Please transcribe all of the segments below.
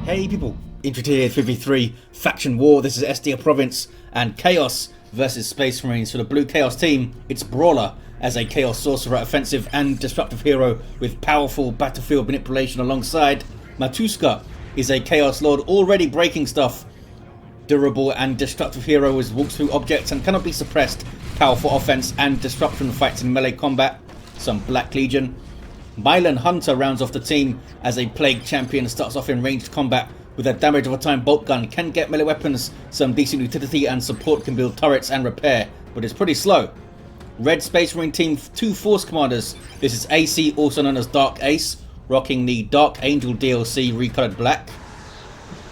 Hey people, Infantry here, 3v3 Faction War. This is Estia Province and Chaos versus Space Marines. For the Blue Chaos team, it's Brawler as a Chaos Sorcerer, offensive and disruptive hero with powerful battlefield manipulation alongside. Matouzka is a Chaos Lord already breaking stuff. Durable and destructive hero who walks through objects and cannot be suppressed. Powerful offense and disruption fights in melee combat. Some Black Legion. MylanHunter rounds off the team as a Plague Champion, starts off in ranged combat with a damage over time bolt gun, can get melee weapons, some decent utility and support, can build turrets and repair, but it's pretty slow. Red Space Marine team, 2 Force Commanders. This is Acey, also known as Dark Ace, rocking the Dark Angel DLC recolored black.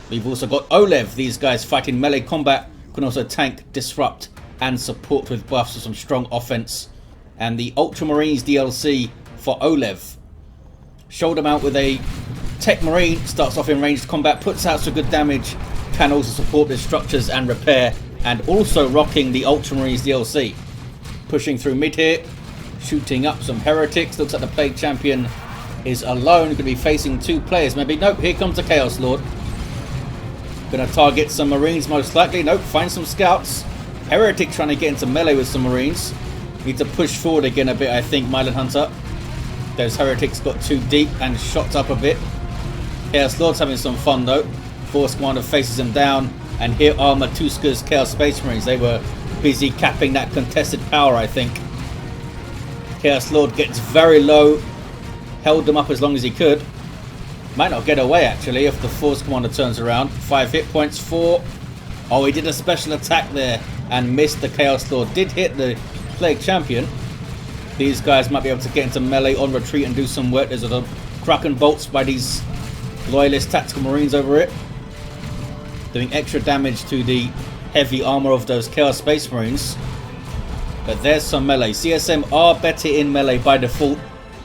We've also got oLev. These guys fight in melee combat, can also tank, disrupt and support with buffs for some strong offense. And the Ultramarines DLC for oLev. Shoulder mount with a Techmarine, starts off in ranged combat, puts out some good damage, can also support with structures and repair, and also rocking the Ultramarines DLC. Pushing through mid here, shooting up some heretics. Looks like the Plague Champion is alone, going to be facing 2 players maybe. Nope, here comes the Chaos Lord. Going to target some Marines most likely. Nope, find some scouts. Heretic trying to get into melee with some Marines. Need to push forward again a bit, I think, MylanHunter. Those heretics got too deep and shot up a bit. Chaos Lord's having some fun though. Force Commander faces him down, and here are Matouzka's Chaos Space Marines. They were busy capping that contested power, I think. Chaos Lord gets very low, held them up as long as he could. Might not get away actually if the Force Commander turns around. 5 hit points, 4. Oh, he did a special attack there and missed the Chaos Lord. Did hit the Plague Champion. These guys might be able to get into melee on retreat and do some work. There's a Kraken bolts by these loyalist tactical Marines over it, doing extra damage to the heavy armor of those Chaos Space Marines. But there's some melee. CSM are better in melee by default,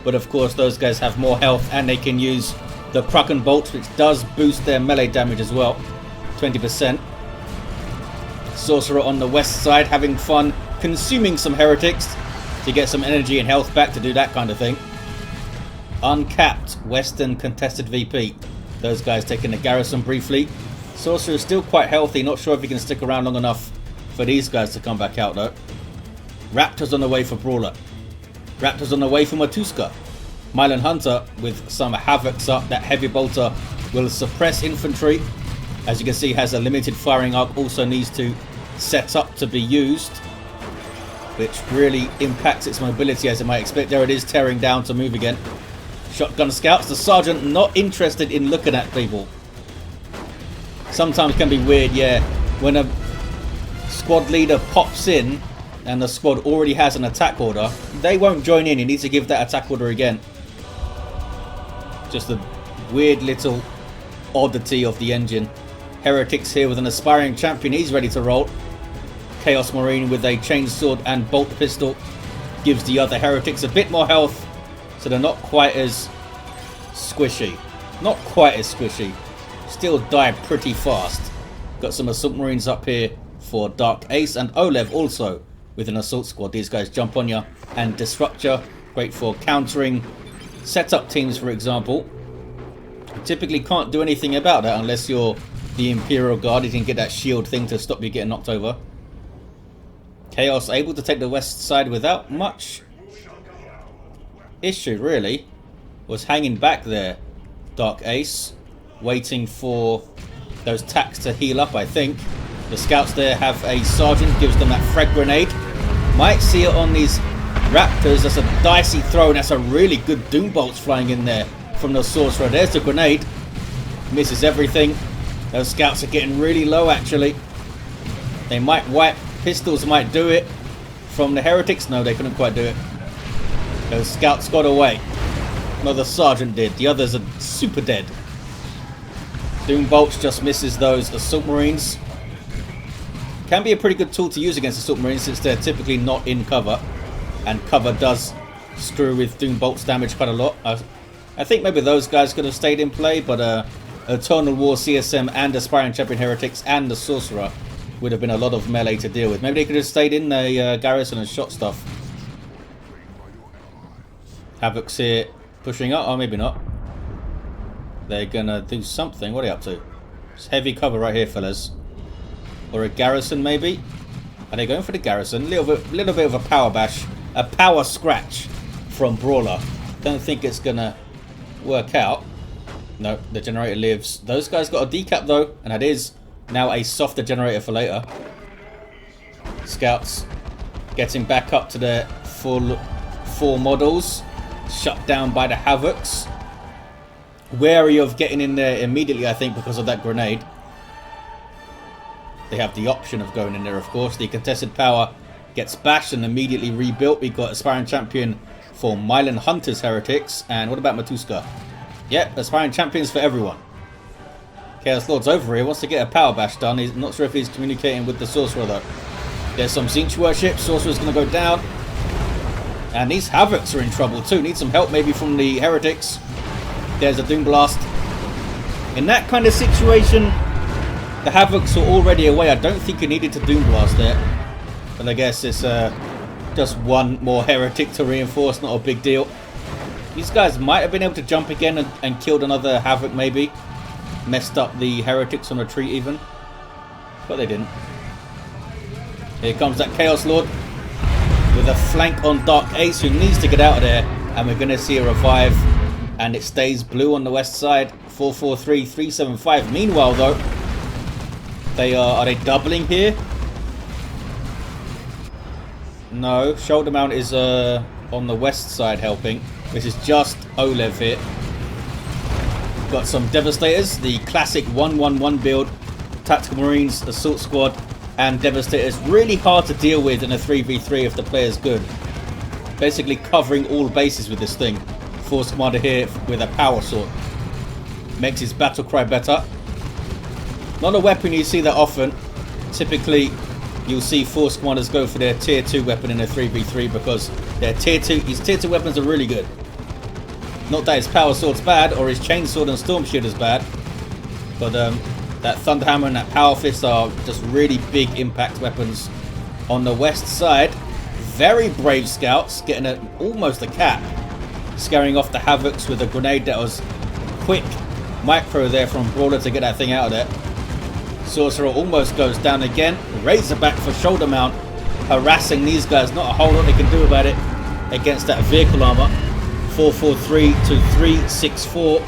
but of course those guys have more health and they can use the Kraken bolts, which does boost their melee damage as well, 20%. Sorcerer on the west side having fun consuming some heretics to get some energy and health back, to do that kind of thing. Uncapped Western contested VP. Those guys taking the garrison briefly. Sorcerer is still quite healthy. Not sure if he can stick around long enough for these guys to come back out though. Raptors on the way for Brawler. Raptors on the way for Matouzka. MylanHunter with some Havocs up. That heavy bolter will suppress infantry. As you can see, has a limited firing arc. Also needs to set up to be used, which really impacts its mobility as it might expect. There it is, tearing down to move again. Shotgun scouts. The sergeant not interested in looking at people. Sometimes can be weird, yeah. When a squad leader pops in and the squad already has an attack order, they won't join in. You need to give that attack order again. Just a weird little oddity of the engine. Heretics here with an aspiring champion. He's ready to roll. Chaos Marine with a chainsword and bolt pistol gives the other heretics a bit more health, so they're not quite as squishy. Not quite as squishy. Still die pretty fast. Got some assault marines up here for Dark Ace, and oLev also with an assault squad. These guys jump on you and disrupt you. Great for countering setup teams, for example. You typically can't do anything about that unless you're the Imperial Guard. You can get that shield thing to stop you getting knocked over. Chaos able to take the west side without much issue, really. Was hanging back there, Dark Ace, waiting for those tacks to heal up, I think. The scouts there have a sergeant, gives them that frag grenade. Might see it on these Raptors. That's a dicey throw, and that's a really good doom bolts flying in there from the Sorcerer. There's the grenade. Misses everything. Those scouts are getting really low, actually. They might wipe. Pistols might do it. From the heretics? No, they couldn't quite do it. Those scouts got away. No, the sergeant did. The others are super dead. Doom bolts just misses those assault marines. Can be a pretty good tool to use against assault marines since they're typically not in cover. And cover does screw with doom bolts damage quite a lot. I think maybe those guys could have stayed in play, but Eternal War CSM and Aspiring Champion Heretics and the Sorcerer would have been a lot of melee to deal with. Maybe they could have stayed in the garrison and shot stuff. Havoc's here pushing up. Oh, maybe not. They're gonna do something. What are they up to? It's heavy cover right here, fellas. Or a garrison, maybe? Are they going for the garrison? Little bit of a power bash. A power scratch from Brawler. Don't think it's gonna work out. No, the generator lives. Those guys got a decap though, and that is now a softer generator for later. Scouts getting back up to their full 4 models. Shut down by the Havocs. Wary of getting in there immediately, I think, because of that grenade. They have the option of going in there, of course. The contested power gets bashed and immediately rebuilt. We got aspiring champion for MylanHunter's Heretics. And what about Matouzka? Yep, aspiring champions for everyone. Chaos Lord's over here. Wants to get a power bash done. He's not sure if he's communicating with the Sorcerer, though. There's some Zinch worship. Sorcerer's going to go down. And these Havocs are in trouble, too. Need some help, maybe, from the Heretics. There's a Doom Blast. In that kind of situation, the Havocs are already away. I don't think you needed to Doom Blast there. But I guess it's just one more Heretic to reinforce. Not a big deal. These guys might have been able to jump again and killed another Havoc, maybe. Messed up the Heretics on retreat, even. But they didn't. Here comes that Chaos Lord. With a flank on Dark Acey, who needs to get out of there. And we're going to see a revive. And it stays blue on the west side. 443, 375. Meanwhile, though, are they doubling here? No, shoulder mount is on the west side helping. This is just oLev here. Got some Devastators, the classic 1-1-1 build. Tactical Marines, Assault Squad, and Devastators. Really hard to deal with in a 3v3 if the player's good. Basically covering all bases with this thing. Force Commander here with a power sword. Makes his battle cry better. Not a weapon you see that often. Typically, you'll see Force Commanders go for their tier 2 weapon in a 3v3 because their his tier 2 weapons are really good. Not that his power sword's bad or his chainsword and storm shield is bad. But that Thunderhammer and that Power Fist are just really big impact weapons. On the west side, very brave scouts getting almost a cap. Scaring off the Havocs with a grenade that was quick micro there from Brawler to get that thing out of there. Sorcerer almost goes down again. Razorback for shoulder mount. Harassing these guys. Not a whole lot they can do about it against that vehicle armor. 443 to 364.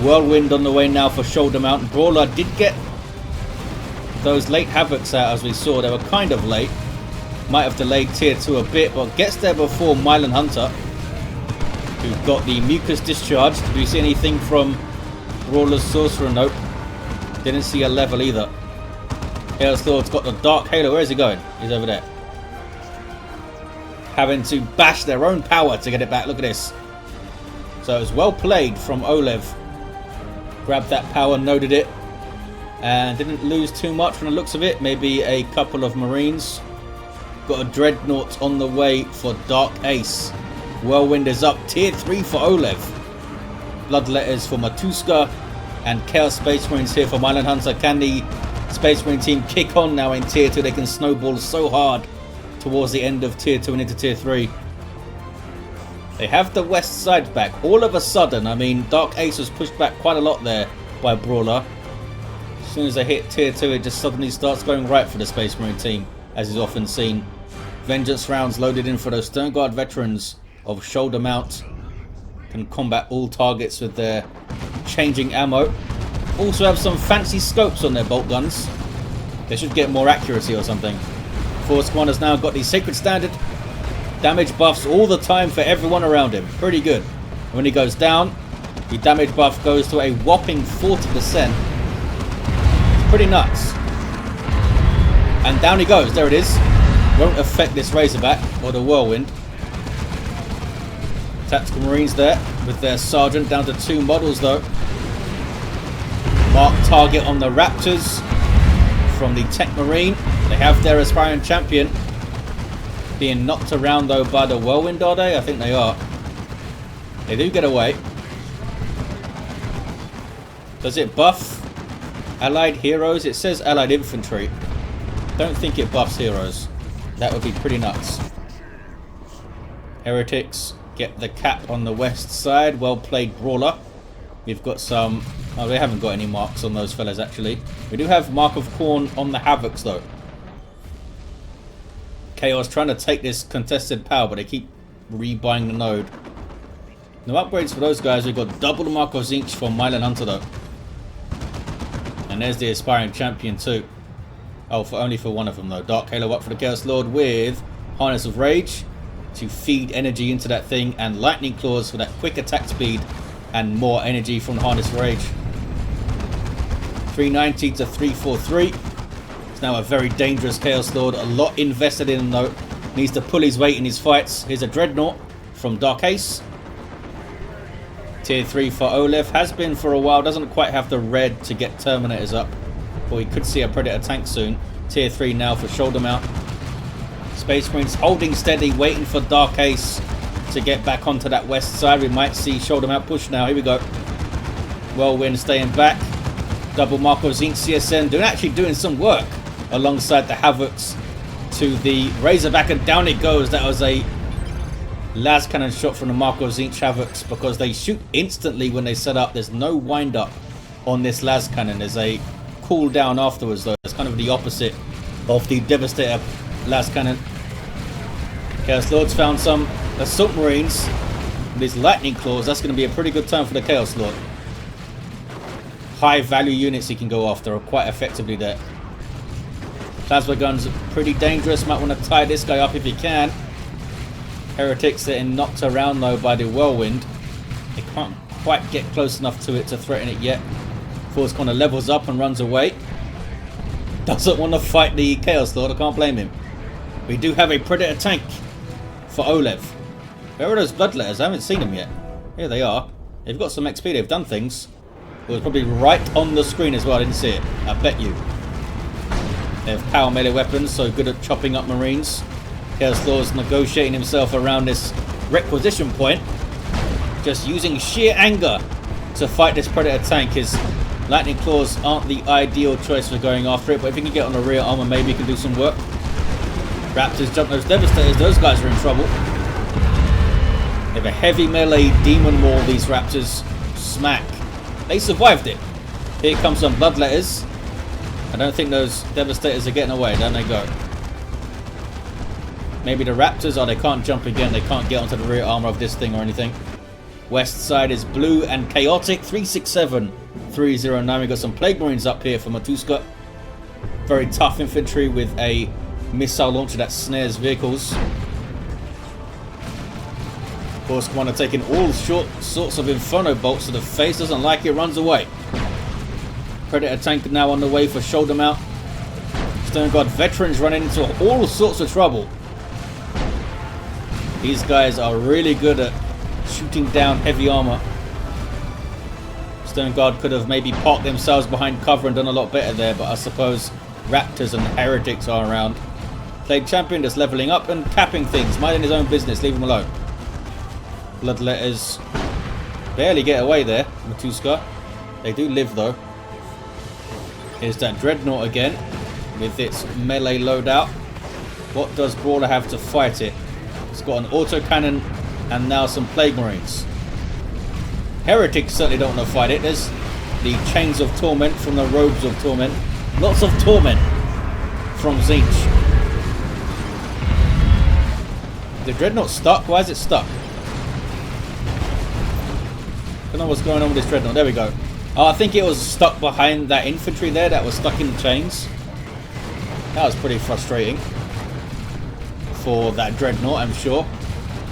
Whirlwind on the way now for shoulder mount. Brawler did get those late Havocs out, as we saw. They were kind of late. Might have delayed tier 2 a bit, but gets there before MylanHunter, who got the mucus discharge. Did we see anything from Brawler's Sorcerer? Nope. Didn't see a level either. Chaos Lord's got the Dark Halo. Where is he going? He's over there. Having to bash their own power to get it back. Look at this. So it was well played from oLev. Grabbed that power, noded it, and didn't lose too much from the looks of it. Maybe a couple of Marines. Got a Dreadnought on the way for Dark Ace. Whirlwind is up. Tier 3 for oLev. Bloodletters for Matouzka. And Chaos Space Marines here for MylanHunter. Can the Space Marine team kick on now in tier 2? They can snowball so hard towards the end of tier 2 and into tier 3. They have the west side back. All of a sudden, I mean, Dark Ace was pushed back quite a lot there by Brawler. As soon as they hit tier 2, it just suddenly starts going right for the Space Marine team, as is often seen. Vengeance rounds loaded in for those Stern Guard veterans of shoulder mount. Can combat all targets with their changing ammo. Also have some fancy scopes on their bolt guns. They should get more accuracy or something. Force Commander's now got the Sacred Standard. Damage buffs all the time for everyone around him. Pretty good. And when he goes down, the damage buff goes to a whopping 40%. It's pretty nuts. And down he goes. There it is. Won't affect this Razorback or the Whirlwind. Tactical Marines there with their Sergeant. Down to 2 models though. Mark target on the Raptors from the Techmarine. They have their aspiring champion. Being knocked around though by the Whirlwind, are they? I think they are. They do get away. Does it buff allied heroes? It says allied infantry. Don't think it buffs heroes. That would be pretty nuts. Heretics get the cap on the west side. Well played, Brawler. We've got some... Oh, we haven't got any marks on those fellas, actually. We do have Mark of Corn on the Havocs, though. Chaos trying to take this contested power, but they keep rebuying the node. No upgrades for those guys. We've got double the Mark of Zinch for MylanHunter, though. And there's the aspiring champion, too. Oh, only for one of them, though. Dark Halo up for the Chaos Lord with Harness of Rage to feed energy into that thing, and Lightning Claws for that quick attack speed and more energy from the Harness of Rage. 390 to 343. It's now a very dangerous Chaos Lord. A lot invested in him, though. Needs to pull his weight in his fights. Here's a Dreadnought from Dark Ace. Tier 3 for oLev. Has been for a while. Doesn't quite have the red to get Terminators up. But we could see a Predator tank soon. Tier 3 now for shoulder mount. Space Marines holding steady, waiting for Dark Ace to get back onto that west side. We might see shoulder mount push now. Here we go. Whirlwind staying back. Double Marco Zinc CSN actually doing some work alongside the Havocs to the Razorback, and down it goes. That was a las cannon shot from the Marco Zinc Havocs, because they shoot instantly when they set up. There's no wind up on this las cannon. There's a cool down afterwards, though. It's kind of the opposite of the Devastator las cannon. Chaos Lords found some Assault Marines. These Lightning Claws, that's going to be a pretty good turn for the Chaos Lord. High value units he can go after are quite effectively there. Plasma guns are pretty dangerous. Might want to tie this guy up if he can. Heretics getting knocked around though by the Whirlwind. They can't quite get close enough to it to threaten it yet. Force kind of levels up and runs away. Doesn't want to fight the Chaos Lord. I can't blame him. We do have a Predator tank for oLev. Where are those Bloodletters? I haven't seen them yet. Here they are. They've got some XP. They've done things. It was probably right on the screen as well. I didn't see it. I bet you. They have power melee weapons, so good at chopping up Marines. Chaos Lord's negotiating himself around this requisition point. Just using sheer anger to fight this Predator tank. His Lightning Claws aren't the ideal choice for going after it, but if he can get on the rear armor, maybe he can do some work. Raptors jump those Devastators. Those guys are in trouble. They have a heavy melee demon wall, these Raptors. Smack. They survived it. Here comes some Bloodletters. I don't think those Devastators are getting away. Down they go. Maybe the Raptors. Oh, they can't jump again. They can't get onto the rear armor of this thing or anything. West side is blue and chaotic. 367, 309. We got some Plague Marines up here for Matouzka. Very tough infantry with a missile launcher that snares vehicles. Of course, Commander taking all sorts of Inferno bolts to the face. Doesn't like it, runs away. Predator tank now on the way for shoulder mount. Stone God veterans running into all sorts of trouble. These guys are really good at shooting down heavy armor. Stone Guard could have maybe parked themselves behind cover and done a lot better there, but I suppose Raptors and Heretics are around. Plague Champion just leveling up and capping things, minding his own business, leave him alone. Bloodletters barely get away there, Matouzka. They do live though. Here's that Dreadnought again with its melee loadout. What does Brawler have to fight it? It's got an autocannon and now some Plague Marines. Heretics certainly don't want to fight it. There's the Chains of Torment from the Robes of Torment. Lots of torment from Zinch. The Dreadnought stuck? Why is it stuck? I don't know what's going on with this Dreadnought. There we go. Oh, I think it was stuck behind that infantry there that was stuck in the chains. That was pretty frustrating for that Dreadnought, I'm sure.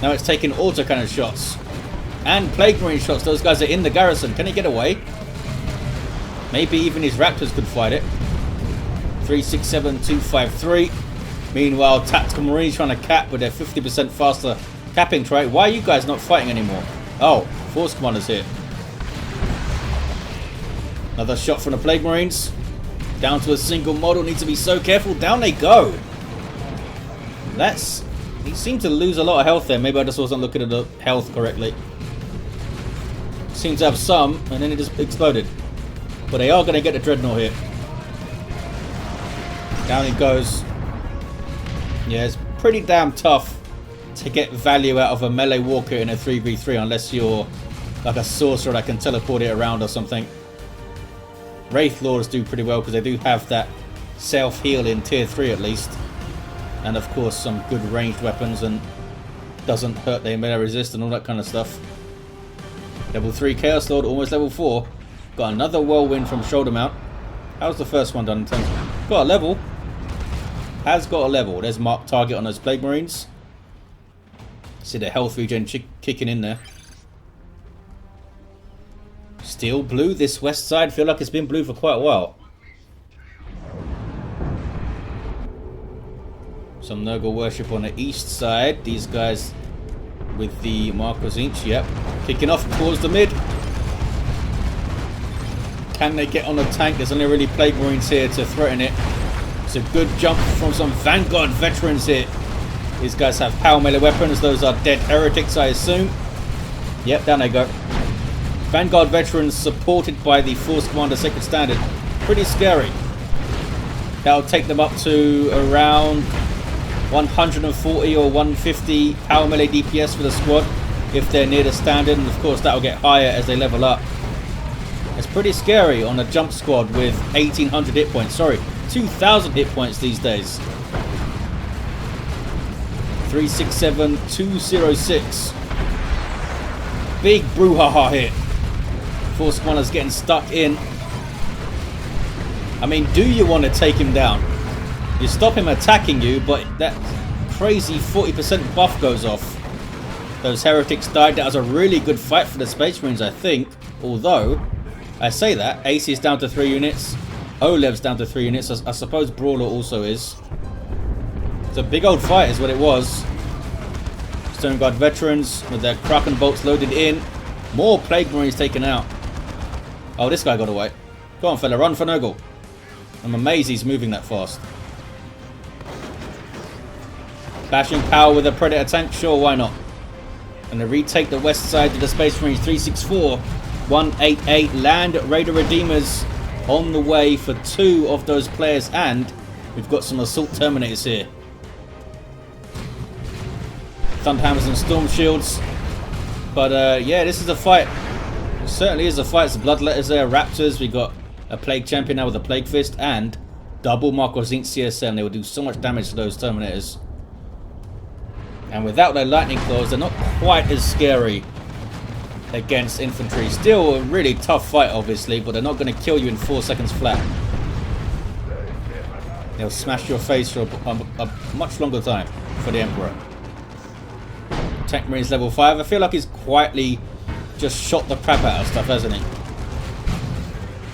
Now it's taking autocannon shots and Plague Marine shots. Those guys are in the garrison. Can he get away? Maybe even his Raptors could fight it. 367, 253. Meanwhile, Tactical Marines trying to cap with their 50% faster capping trait. Why are you guys not fighting anymore? Oh, Force Commander's here. Another shot from the Plague Marines. Down to a single model. Needs to be so careful. Down they go. He seemed to lose a lot of health there. Maybe I just wasn't looking at the health correctly. Seemed to have some, and then it just exploded. But they are going to get the Dreadnought here. Down it goes. Yeah, it's pretty damn tough to get value out of a melee walker in a 3v3 unless you're like a sorcerer that can teleport it around or something. Wraith Lords do pretty well because they do have that self-heal in tier 3 at least. And of course some good ranged weapons and doesn't hurt their melee resist and all that kind of stuff. Level 3 Chaos Lord, almost level 4. Got another whirlwind from shoulder mount. How's the first one done in terms of... Got a level. Has got a level. There's marked target on those Plague Marines. See the health regen kicking in there. Still blue this west side. Feel like it's been blue for quite a while. Some Nurgle worship on the east side. These guys with the Marcos Inch. Yep. Kicking off towards the mid. Can they get on the tank? There's only really Plague Marines here to threaten it. It's a good jump from some Vanguard veterans here. These guys have power melee weapons. Those are dead heretics, I assume. Yep, down they go. Vanguard veterans supported by the Force Commander Sacred Standard. Pretty scary. That'll take them up to around 140 or 150 power melee DPS for the squad if they're near the standard, and of course that'll get higher as they level up. It's pretty scary on a jump squad with 1800 hit points. Sorry, 2000 hit points these days. 367 206. Big brouhaha hit. Force Commander's getting stuck in. I mean, do you want to take him down? You stop him attacking you, but that crazy 40% buff goes off. Those heretics died. That was a really good fight for the Space Marines, I think. Although, I say that, Acey is down to 3 units. oLev's down to 3 units. I suppose Brawler also is. It's a big old fight is what it was. Stone Guard veterans with their Kraken bolts loaded in. More Plague Marines taken out. Oh, this guy got away. Go on, fella, run for Nurgle. I'm amazed he's moving that fast. Bashing power with a Predator tank? Sure, why not? And they retake the west side to the Space Marines. 364, 188 Land Raider Redeemers on the way for 2 of those players, and we've got some Assault Terminators here. Thunderhammers and Storm Shields. But yeah, this is a fight. It certainly is a fight. It's Bloodletters there, Raptors. We got a Plague Champion now with a Plague Fist and double Marcos Inc CSM. They will do so much damage to those Terminators. And without their lightning claws, they're not quite as scary against infantry. Still a really tough fight, obviously, but they're not going to kill you in 4 seconds flat. They'll smash your face for a much longer time for the Emperor. Techmarines level 5. I feel like he's quietly just shot the crap out of stuff, hasn't he?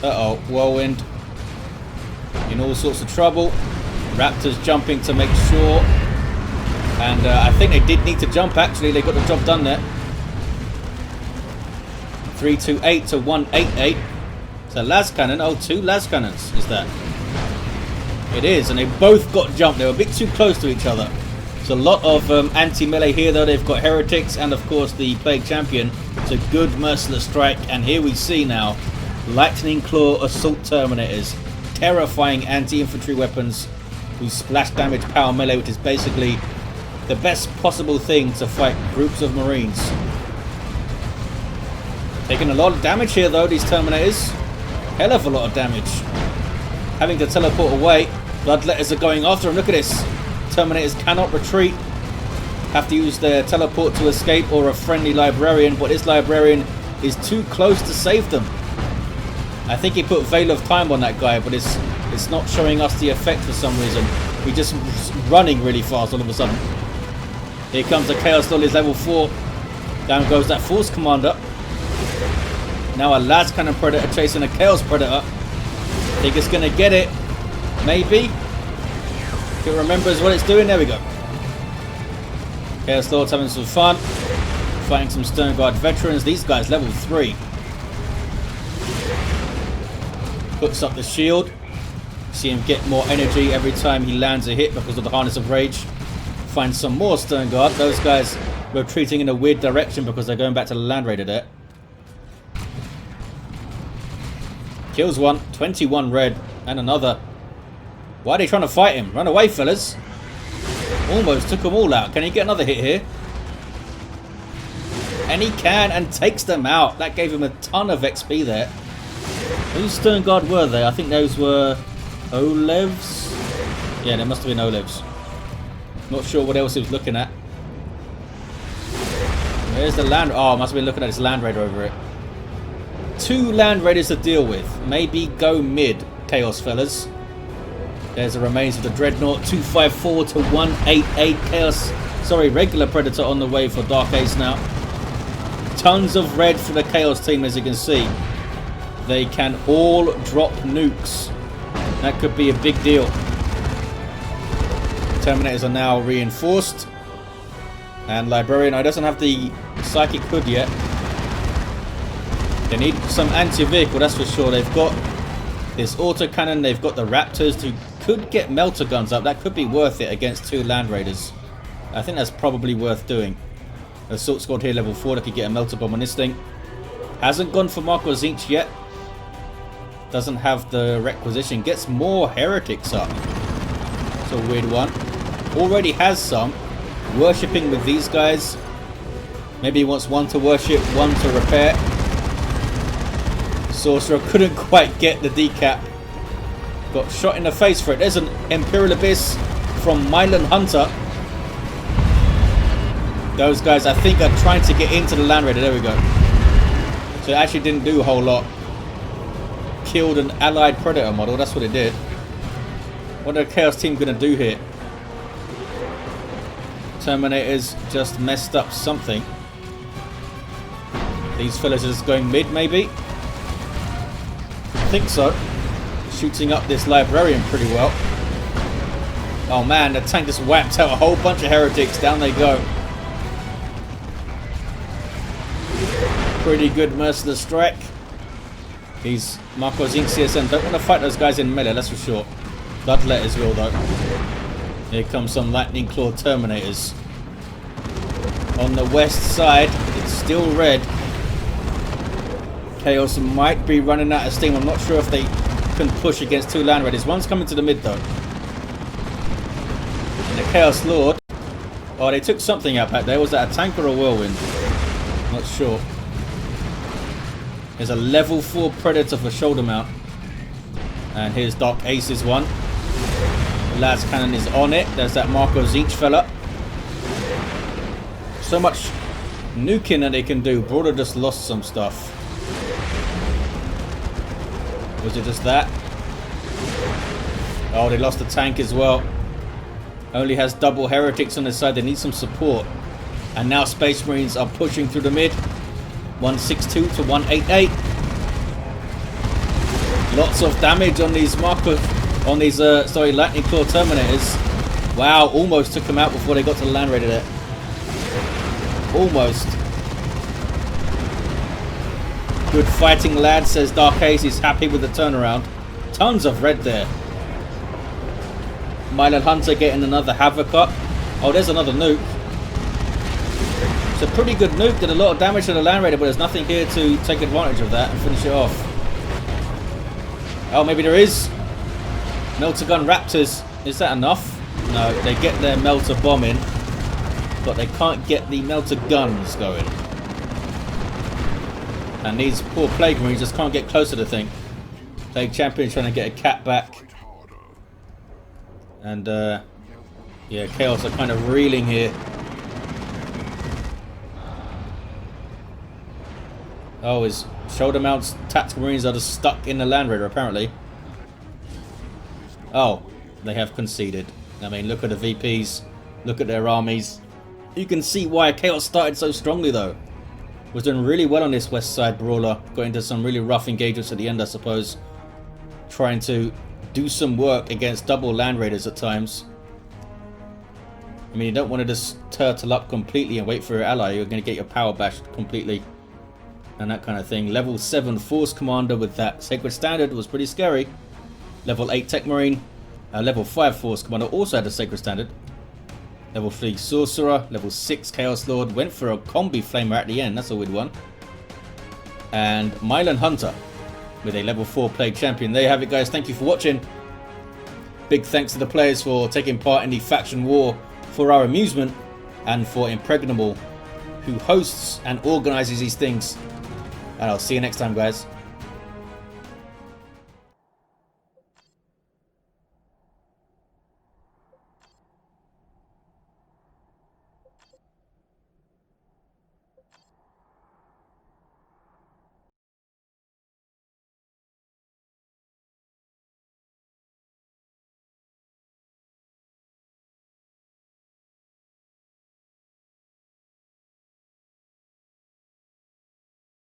Uh-oh, Whirlwind. In all sorts of trouble. Raptors jumping to make sure. And I think they did need to jump, actually. They got the job done there. 328 to 188. It's a las cannon. Oh, 2 las cannons is that. It is, and they both got jumped. They were a bit too close to each other. It's a lot of anti-melee here, though. They've got heretics and, of course, the Plague Champion. It's a good merciless strike. And here we see now Lightning Claw Assault Terminators. Terrifying anti-infantry weapons who splash damage power melee, which is basically the best possible thing to fight groups of Marines. Taking a lot of damage here, though, these Terminators. Hell of a lot of damage. Having to teleport away. Bloodletters are going after them. Look at this. Terminators cannot retreat. Have to use their teleport to escape or a friendly librarian, but this librarian is too close to save them. I think he put Veil of Time on that guy, but it's not showing us the effect for some reason. We're just running really fast all of a sudden. Here comes the Chaos Lord, is level 4. Down goes that Force Commander. Now a Las Cannon Predator chasing a Chaos Predator. Think it's going to get it. Maybe. If it remembers what it's doing. There we go. Chaos Lord's having some fun. Fighting some Stone Guard veterans. These guys level 3. Puts up the shield. See him get more energy every time he lands a hit because of the Harness of Rage. Find some more Stone Guard. Those guys retreating in a weird direction because they're going back to the Land Raider there. Kills one. 21 red. And another. Why are they trying to fight him? Run away, fellas. Almost took them all out. Can he get another hit here? And he can, and takes them out. That gave him a ton of XP there. Whose Stern Guard were they? I think those were oLevs. Yeah, they must have been oLevs. Not sure what else he was looking at. There's the land. Oh, must have been looking at his Land Raider over it. 2 Land Raiders to deal with. Maybe go mid, Chaos fellas. There's the remains of the Dreadnought. 254 to 188. Chaos. Sorry, regular Predator on the way for Dark Ace now. Tons of red for the Chaos team, as you can see. They can all drop nukes. That could be a big deal. Terminators are now reinforced. And Librarian, I doesn't have the Psychic Hood yet. They need some anti-vehicle, that's for sure. They've got this autocannon, they've got the Raptors who could get melter guns up. That could be worth it against 2 Land Raiders. I think that's probably worth doing. Assault Squad here, level 4, they could get a melter bomb on this thing. Hasn't gone for Marco Zinch yet. Doesn't have the requisition. Gets more heretics up. It's a weird one. Already has some. Worshipping with these guys. Maybe he wants one to worship, one to repair. Sorcerer couldn't quite get the decap. Got shot in the face for it. There's an Imperial Abyss from MylanHunter. Those guys, I think, are trying to get into the Land Raider. There we go. So it actually didn't do a whole lot. Killed an allied Predator model. That's what it did. What are the Chaos team going to do here? Terminators just messed up something. These fellas are just going mid, maybe? I think so. Shooting up this Librarian pretty well. Oh man, the tank just whacked out a whole bunch of heretics. Down they go. Pretty good merciless strike. These Marco Zinc CSM don't want to fight those guys in melee, that's for sure. Bloodletters will though. Here comes some Lightning Claw Terminators. On the west side, it's still red. Chaos might be running out of steam. I'm not sure if they can push against 2 Land Raiders. One's coming to the mid though. And the Chaos Lord. Oh, they took something out back there. Was that a tank or a whirlwind? Not sure. There's a level 4 Predator for shoulder mount. And here's Dark Ace's one. The Las Cannon is on it. There's that Marco Zinch fella. So much nuking that they can do. Brawler just lost some stuff. Was it just that? Oh, they lost the tank as well. Only has double heretics on his side. They need some support. And now Space Marines are pushing through the mid. 162 to 188. Lots of damage on these Lightning Claw Terminators. Wow, almost took them out before they got to the Land Raider there. Almost. Good fighting, lad, says Dark Ace. He's happy with the turnaround. Tons of red there. MylanHunter getting another Havoc up. Oh, there's another nuke. It's a pretty good nuke. Did a lot of damage to the Land Raider, but there's nothing here to take advantage of that and finish it off. Oh, maybe there is. Melter Gun Raptors. Is that enough? No, they get their Melter Bomb in, but they can't get the Melter Guns going. And these poor Plague Marines just can't get close to the thing. Plague Champion trying to get a cat back. And, yeah, Chaos are kind of reeling here. Oh, his shoulder mounts Tactical Marines are just stuck in the Land Raider, apparently. Oh, they have conceded. I mean, look at the VPs. Look at their armies. You can see why Chaos started so strongly, though. Was doing really well on this west side brawler. Got into some really rough engagements at the end, I suppose. Trying to do some work against double Land Raiders at times. I mean, you don't want to just turtle up completely and wait for your ally. You're going to get your power bashed completely. And that kind of thing. Level 7 Force Commander with that Sacred Standard was pretty scary. Level 8 Techmarine. Level 5 Force Commander also had a Sacred Standard. Level 3 Sorcerer. Level 6 Chaos Lord. Went for a Combi Flamer at the end. That's a weird one. And MylanHunter with a level 4 Plague Champion. There you have it, guys. Thank you for watching. Big thanks to the players for taking part in the faction war for our amusement and for Impregnable, who hosts and organises these things. And I'll see you next time, guys.